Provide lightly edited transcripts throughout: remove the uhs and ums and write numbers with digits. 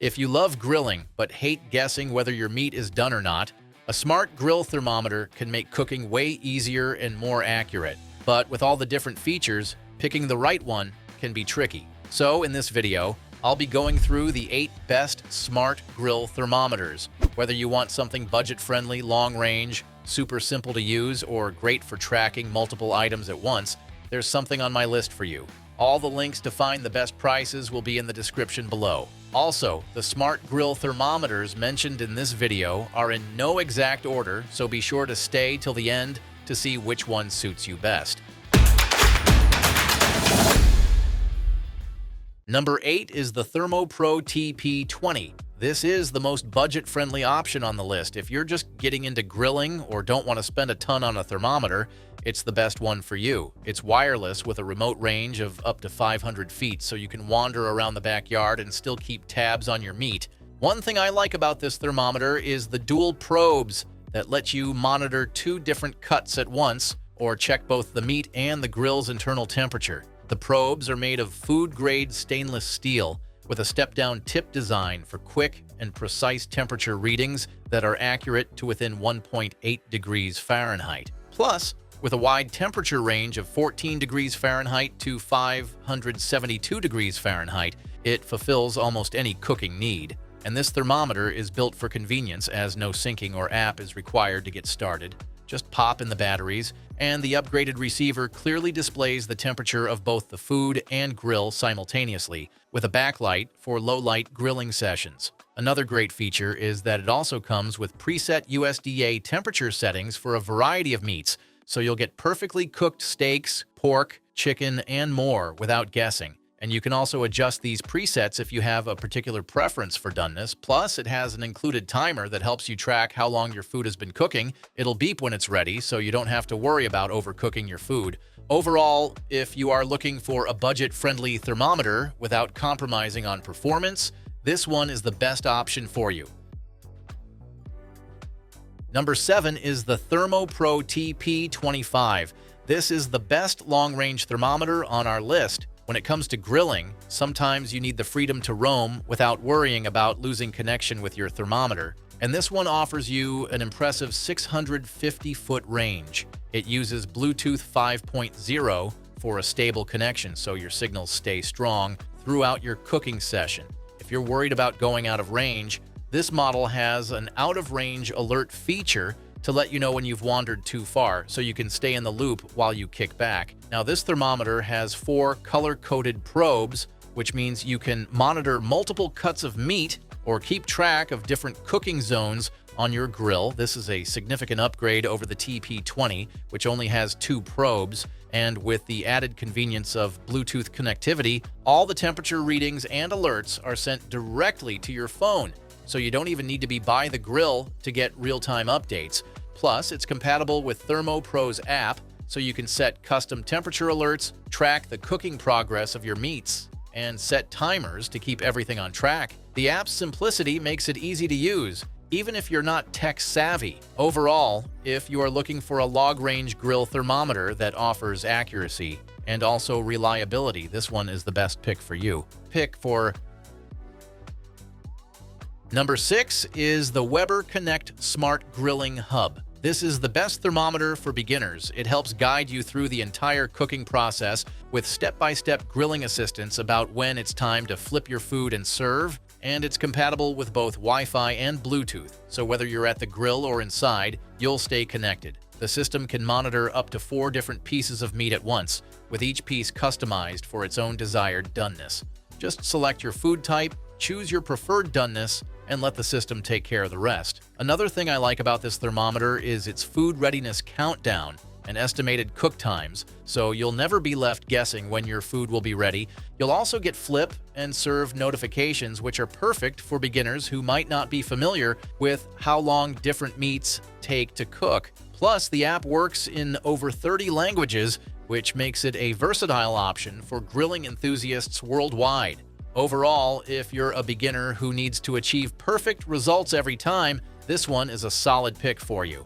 If you love grilling but hate guessing whether your meat is done or not, a smart grill thermometer can make cooking way easier and more accurate. But with all the different features, picking the right one can be tricky. So in this video, I'll be going through the 8 best smart grill thermometers. Whether you want something budget-friendly, long-range, super simple to use, or great for tracking multiple items at once, there's something on my list for you. All the links to find the best prices will be in the description below. Also, the smart grill thermometers mentioned in this video are in no exact order, so be sure to stay till the end to see which one suits you best. Number 8 is the ThermoPro TP20. This is the most budget-friendly option on the list. If you're just getting into grilling or don't want to spend a ton on a thermometer, it's the best one for you. It's wireless with a remote range of up to 500 feet, so you can wander around the backyard and still keep tabs on your meat. One thing I like about this thermometer is the dual probes that let you monitor 2 different cuts at once or check both the meat and the grill's internal temperature. The probes are made of food-grade stainless steel with a step-down tip design for quick and precise temperature readings that are accurate to within 1.8 degrees Fahrenheit. Plus, with a wide temperature range of 14 degrees Fahrenheit to 572 degrees Fahrenheit, it fulfills almost any cooking need. And this thermometer is built for convenience, as no syncing or app is required to get started. Just pop in the batteries, and the upgraded receiver clearly displays the temperature of both the food and grill simultaneously, with a backlight for low-light grilling sessions. Another great feature is that it also comes with preset USDA temperature settings for a variety of meats, so you'll get perfectly cooked steaks, pork, chicken, and more without guessing. And you can also adjust these presets if you have a particular preference for doneness. Plus, it has an included timer that helps you track how long your food has been cooking. It'll beep when it's ready, so you don't have to worry about overcooking your food. Overall, if you are looking for a budget-friendly thermometer without compromising on performance, this one is the best option for you. Number 7 is the ThermoPro TP25. This is the best long-range thermometer on our list. When it comes to grilling, sometimes you need the freedom to roam without worrying about losing connection with your thermometer. And this one offers you an impressive 650-foot range. It uses Bluetooth 5.0 for a stable connection, so your signals stay strong throughout your cooking session. If you're worried about going out of range, this model has an out-of-range alert feature to let you know when you've wandered too far, so you can stay in the loop while you kick back. Now, this thermometer has 4 color-coded probes, which means you can monitor multiple cuts of meat or keep track of different cooking zones on your grill. This is a significant upgrade over the TP20, which only has 2 probes, and with the added convenience of Bluetooth connectivity, all the temperature readings and alerts are sent directly to your phone, so you don't even need to be by the grill to get real-time updates. Plus, it's compatible with ThermoPro's app, so you can set custom temperature alerts, track the cooking progress of your meats, and set timers to keep everything on track. The app's simplicity makes it easy to use, even if you're not tech-savvy. Overall, if you are looking for a long-range grill thermometer that offers accuracy and also reliability, this one is the best pick for you. Number 6 is the Weber Connect Smart Grilling Hub. This is the best thermometer for beginners. It helps guide you through the entire cooking process with step-by-step grilling assistance about when it's time to flip your food and serve, and it's compatible with both Wi-Fi and Bluetooth, so whether you're at the grill or inside, you'll stay connected. The system can monitor up to 4 different pieces of meat at once, with each piece customized for its own desired doneness. Just select your food type, choose your preferred doneness, and let the system take care of the rest. Another thing I like about this thermometer is its food readiness countdown and estimated cook times, so you'll never be left guessing when your food will be ready. You'll also get flip and serve notifications, which are perfect for beginners who might not be familiar with how long different meats take to cook. Plus, the app works in over 30 languages, which makes it a versatile option for grilling enthusiasts worldwide. Overall, if you're a beginner who needs to achieve perfect results every time, this one is a solid pick for you.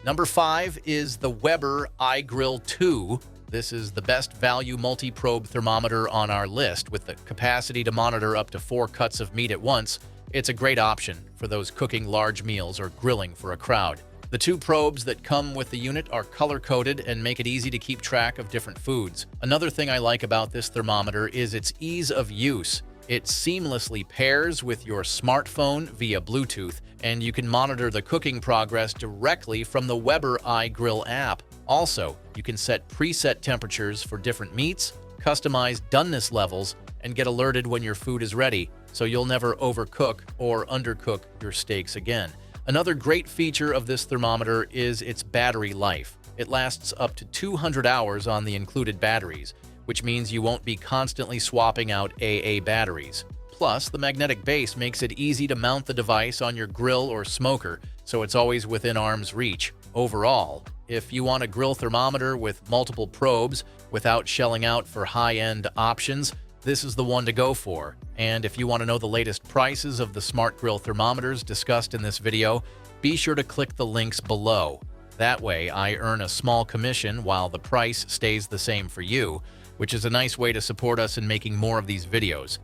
Number 5 is the Weber iGrill 2. This is the best value multi-probe thermometer on our list. With the capacity to monitor up to 4 cuts of meat at once, it's a great option for those cooking large meals or grilling for a crowd. The 2 probes that come with the unit are color-coded and make it easy to keep track of different foods. Another thing I like about this thermometer is its ease of use. It seamlessly pairs with your smartphone via Bluetooth, and you can monitor the cooking progress directly from the Weber iGrill app. Also, you can set preset temperatures for different meats, customize doneness levels, and get alerted when your food is ready, so you'll never overcook or undercook your steaks again. Another great feature of this thermometer is its battery life. It lasts up to 200 hours on the included batteries, which means you won't be constantly swapping out AA batteries. Plus, the magnetic base makes it easy to mount the device on your grill or smoker, so it's always within arm's reach. Overall, if you want a grill thermometer with multiple probes without shelling out for high-end options, this is the one to go for. And if you want to know the latest prices of the Smart Grill thermometers discussed in this video, be sure to click the links below. That way, I earn a small commission while the price stays the same for you, which is a nice way to support us in making more of these videos.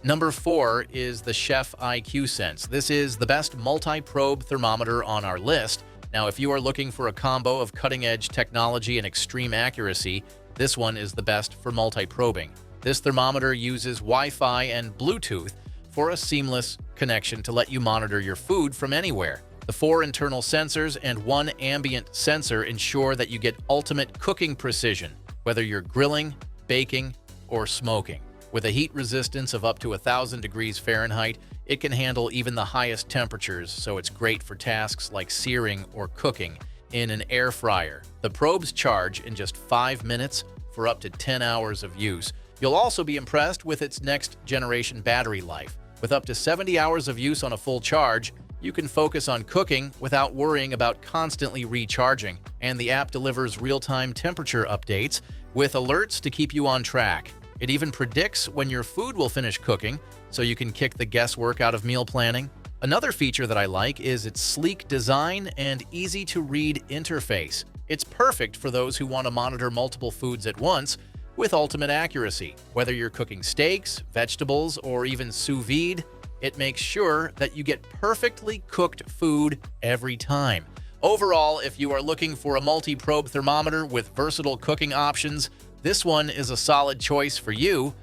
Number 4 is the Chef IQ Sense. This is the best multi-probe thermometer on our list. Now, if you are looking for a combo of cutting-edge technology and extreme accuracy, this one is the best for multi-probing. This thermometer uses Wi-Fi and Bluetooth for a seamless connection to let you monitor your food from anywhere. The 4 internal sensors and 1 ambient sensor ensure that you get ultimate cooking precision, whether you're grilling, baking, or smoking. With a heat resistance of up to 1,000 degrees Fahrenheit, it can handle even the highest temperatures, so it's great for tasks like searing or cooking in an air fryer. The probes charge in just 5 minutes for up to 10 hours of use. You'll also be impressed with its next-generation battery life. With up to 70 hours of use on a full charge, you can focus on cooking without worrying about constantly recharging, and the app delivers real-time temperature updates with alerts to keep you on track. It even predicts when your food will finish cooking, so you can kick the guesswork out of meal planning. Another feature that I like is its sleek design and easy-to-read interface. It's perfect for those who want to monitor multiple foods at once with ultimate accuracy. Whether you're cooking steaks, vegetables, or even sous vide, it makes sure that you get perfectly cooked food every time. Overall, if you are looking for a multi-probe thermometer with versatile cooking options, this one is a solid choice for you.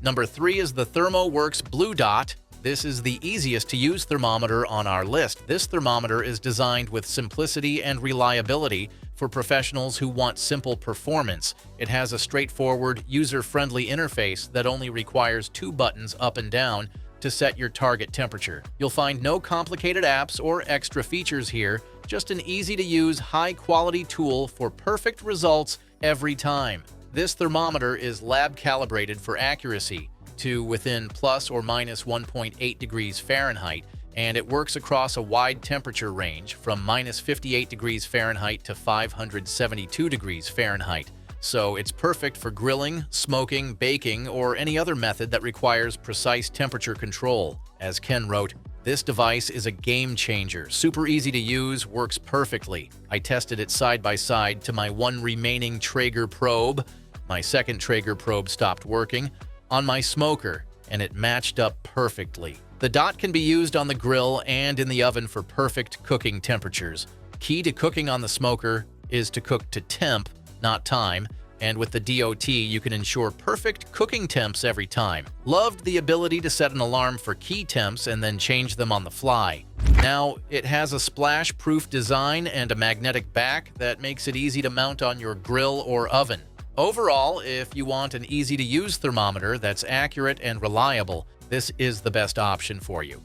Number 3 is the ThermoWorks Blue Dot. This is the easiest to use thermometer on our list. This thermometer is designed with simplicity and reliability for professionals who want simple performance. It has a straightforward, user-friendly interface that only requires 2 buttons up and down to set your target temperature. You'll find no complicated apps or extra features here, just an easy-to-use, high-quality tool for perfect results every time. This thermometer is lab-calibrated for accuracy to within plus or minus 1.8 degrees Fahrenheit, and it works across a wide temperature range from minus 58 degrees Fahrenheit to 572 degrees Fahrenheit. So it's perfect for grilling, smoking, baking, or any other method that requires precise temperature control. As Ken wrote, "This device is a game changer, super easy to use, works perfectly. I tested it side by side to my 1 remaining Traeger probe. My second Traeger probe stopped working on my smoker, and it matched up perfectly." The Dot can be used on the grill and in the oven for perfect cooking temperatures. Key to cooking on the smoker is to cook to temp, not time, and with the DOT, you can ensure perfect cooking temps every time. Loved the ability to set an alarm for key temps and then change them on the fly. Now, it has a splash-proof design and a magnetic back that makes it easy to mount on your grill or oven. Overall, if you want an easy-to-use thermometer that's accurate and reliable, this is the best option for you.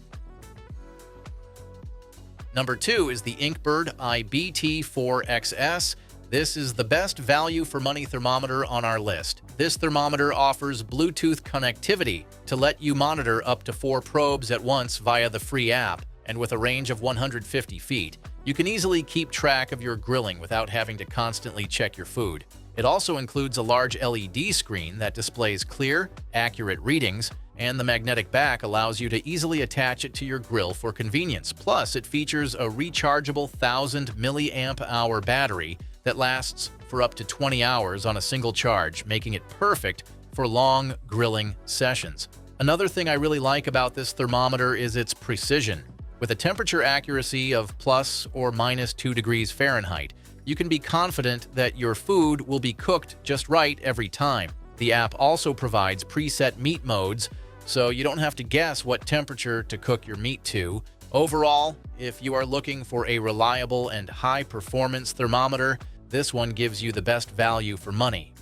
Number 2 is the InkBird IBT4XS. This is the best value for money thermometer on our list. This thermometer offers Bluetooth connectivity to let you monitor up to 4 probes at once via the free app, and with a range of 150 feet, you can easily keep track of your grilling without having to constantly check your food. It also includes a large LED screen that displays clear, accurate readings, and the magnetic back allows you to easily attach it to your grill for convenience. Plus, it features a rechargeable 1000 milliamp hour battery that lasts for up to 20 hours on a single charge, making it perfect for long grilling sessions. Another thing I really like about this thermometer is its precision. With a temperature accuracy of plus or minus 2 degrees Fahrenheit, you can be confident that your food will be cooked just right every time. The app also provides preset meat modes, so you don't have to guess what temperature to cook your meat to. Overall, if you are looking for a reliable and high-performance thermometer, this one gives you the best value for money.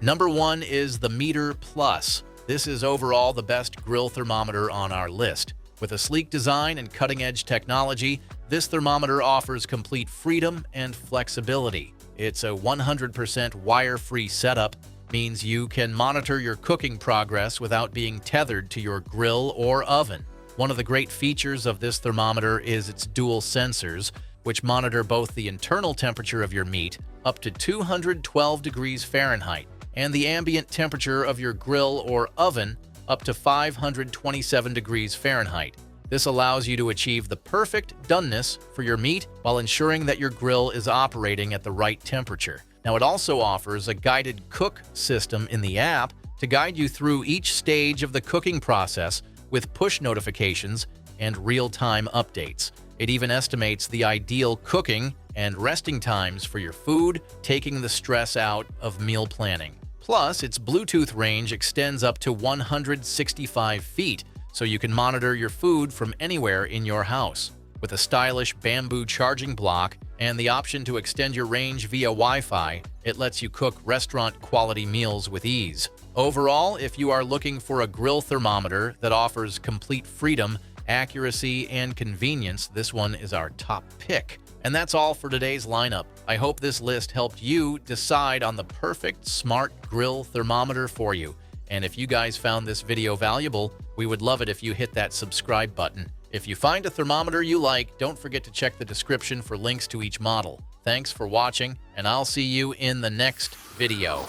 Number 1 is the Meter Plus. This is overall the best grill thermometer on our list. With a sleek design and cutting-edge technology, this thermometer offers complete freedom and flexibility. It's a 100% wire-free setup, means you can monitor your cooking progress without being tethered to your grill or oven. One of the great features of this thermometer is its dual sensors, which monitor both the internal temperature of your meat, up to 212 degrees Fahrenheit, and the ambient temperature of your grill or oven, up to 527 degrees Fahrenheit. This allows you to achieve the perfect doneness for your meat while ensuring that your grill is operating at the right temperature. Now, it also offers a guided cook system in the app to guide you through each stage of the cooking process with push notifications and real-time updates. It even estimates the ideal cooking and resting times for your food, taking the stress out of meal planning. Plus, its Bluetooth range extends up to 165 feet, so you can monitor your food from anywhere in your house. With a stylish bamboo charging block and the option to extend your range via Wi-Fi, it lets you cook restaurant-quality meals with ease. Overall, if you are looking for a grill thermometer that offers complete freedom, accuracy, and convenience, this one is our top pick. And that's all for today's lineup. I hope this list helped you decide on the perfect smart grill thermometer for you. And if you guys found this video valuable, we would love it if you hit that subscribe button. If you find a thermometer you like, don't forget to check the description for links to each model. Thanks for watching, and I'll see you in the next video.